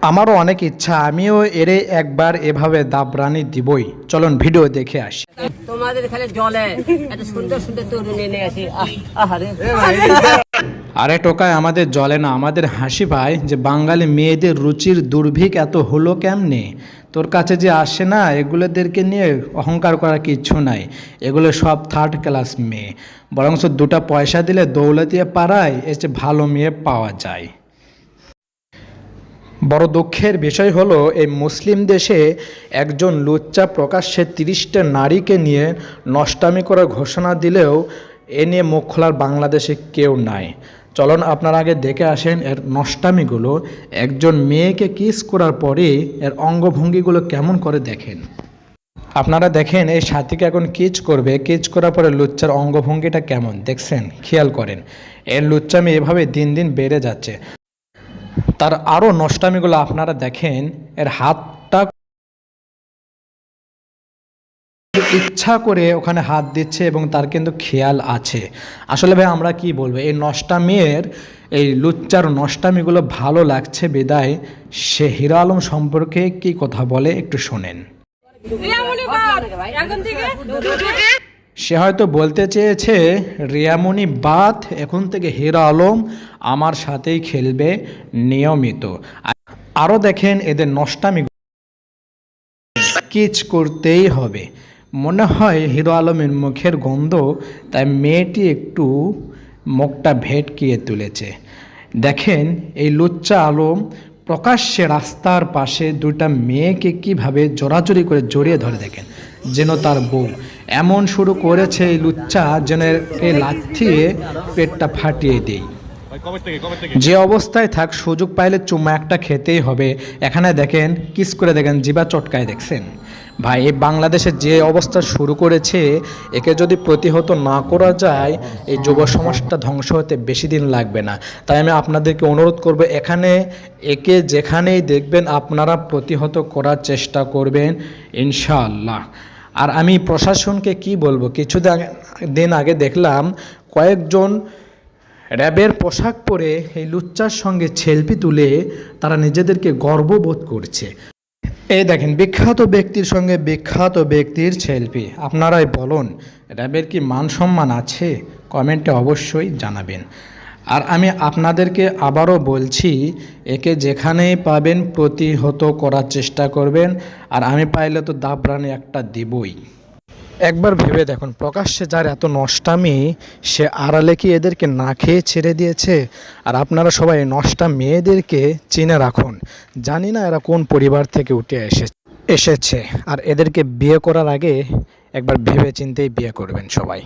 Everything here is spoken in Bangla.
আমারও অনেক ইচ্ছা, আমিও এরে একবার এভাবে দাবরানি দিবই। চলুন ভিডিও দেখে আসি। তোমাদের খালি জলে এত সুন্দর সুন্দর তরুণী নিয়ে আসি। আহারে আরে টোকায়, আমাদের জলে না, আমাদের হাসি পায় যে বাঙালি মেয়েদের রুচির দুর্ভিক্ষ এত হলো কেমনে। তোর কাছে যে আসে না, এগুলোদেরকে নিয়ে অহংকার করার কিচ্ছু নাই। এগুলো সব থার্ড ক্লাস মেয়ে, বরঞ্চ দুটা পয়সা দিলে দৌলতিয়া পাড়ায় এসে ভালো মেয়ে পাওয়া যায়। বড় দুঃখের বিষয় হলো, এই মুসলিম দেশে একজন লুচ্চা প্রকাশ্যে 30টা নারীকে নিয়ে নষ্টামি করার ঘোষণা দিলেও এ নিয়ে মুখ খোলার বাংলাদেশে কেউ নাই। চলুন আপনারা আগে দেখে আসেন এর নষ্টামিগুলো। একজন মেয়েকে কিস করার পরে এর অঙ্গভঙ্গিগুলো কেমন করে দেখেন। আপনারা দেখেন এই সাথীকে এখন কিচ করবে, কিচ করার পরে লুচ্চার অঙ্গভঙ্গিটা কেমন দেখছেন, খেয়াল করেন। এর লুচ্চামি এভাবে দিন দিন বেড়ে যাচ্ছে। তার আরও নষ্টামিগুলো আপনারা দেখেন, এর হাতটা ইচ্ছা করে ওখানে হাত দিচ্ছে এবং তার কিন্তু খেয়াল আছে। আসলে ভাই আমরা কি বলবো, এই নষ্টামির এই লুচ্চার নষ্টামিগুলো ভালো লাগছে বিদায় সে হিরো আলম সম্পর্কে কি কথা বলে একটু শোনেন। সে হয়তো বলতে চেয়েছে, রিয়ামণি বাদ, এখন থেকে হিরো আলম আমার সাথেই খেলবে নিয়মিত। আরও দেখেন এদের নষ্টামি কিচ করতেই হবে। মনে হয় হিরো আলমের মুখের গন্ধ, তাই মেয়েটি একটু মুখটা ভেটকিয়ে তুলেছে। দেখেন এই লুচ্চা আলম প্রকাশ্যে রাস্তার পাশে দুটা মেয়েকে কিভাবে জোরাজুরি করে জড়িয়ে ধরে, দেখেন যেন তার বউ। এমন শুরু করেছে এই লুচ্চা যেন লাথিয়ে পেটটা ফাটিয়ে দেয়। যে অবস্থায় থাক, সুযোগ পাইলে চুম্মা একটা খেতেই হবে। এখানে দেখেন কিস করে, দেখেন জিবা চটকায়, দেখছেন ভাই। এই বাংলাদেশে যে অবস্থা শুরু করেছে, একে যদি প্রতিহত না করা যায়, এই যুব সমাজটা ধ্বংস হতে বেশি দিন লাগবে না। তাই আমি আপনাদেরকে অনুরোধ করব, একে যেখানেই দেখবেন আপনারা প্রতিহত করার চেষ্টা করবেন ইনশাআল্লাহ। আর আমি প্রশাসনকে কি বলবো, কিছুদিন আগে দেখলাম কয়েকজন র্যাবের পোশাক পরে এই লুচ্চার সঙ্গে সেলফি তুলে তারা নিজেদেরকে গর্ববোধ করছে। এই দেখেন বিখ্যাত ব্যক্তির সঙ্গে বিখ্যাত ব্যক্তির সেলফি। আপনারাই বলুন, র্যাবের কি মান সম্মান আছে? কমেন্টে অবশ্যই জানাবেন। আর আমি আপনাদেরকে আবারও বলছি, একে যেখানেই পাবেন প্রতিহত করার চেষ্টা করবেন। আর আমি পাইলে তো দাবরানি একটা দিবই। একবার ভেবে দেখুন, প্রকাশ্যে যার এত নষ্টামি, সে আড়ালে কি এদেরকে না খেয়ে ছেড়ে দিয়েছে? আর আপনারা সবাই নষ্টা মেয়েদেরকে চিনে রাখুন। জানি না এরা কোন পরিবার থেকে উঠে এসেছে। আর এদেরকে বিয়ে করার আগে একবার ভেবে চিন্তেই বিয়ে করবেন সবাই।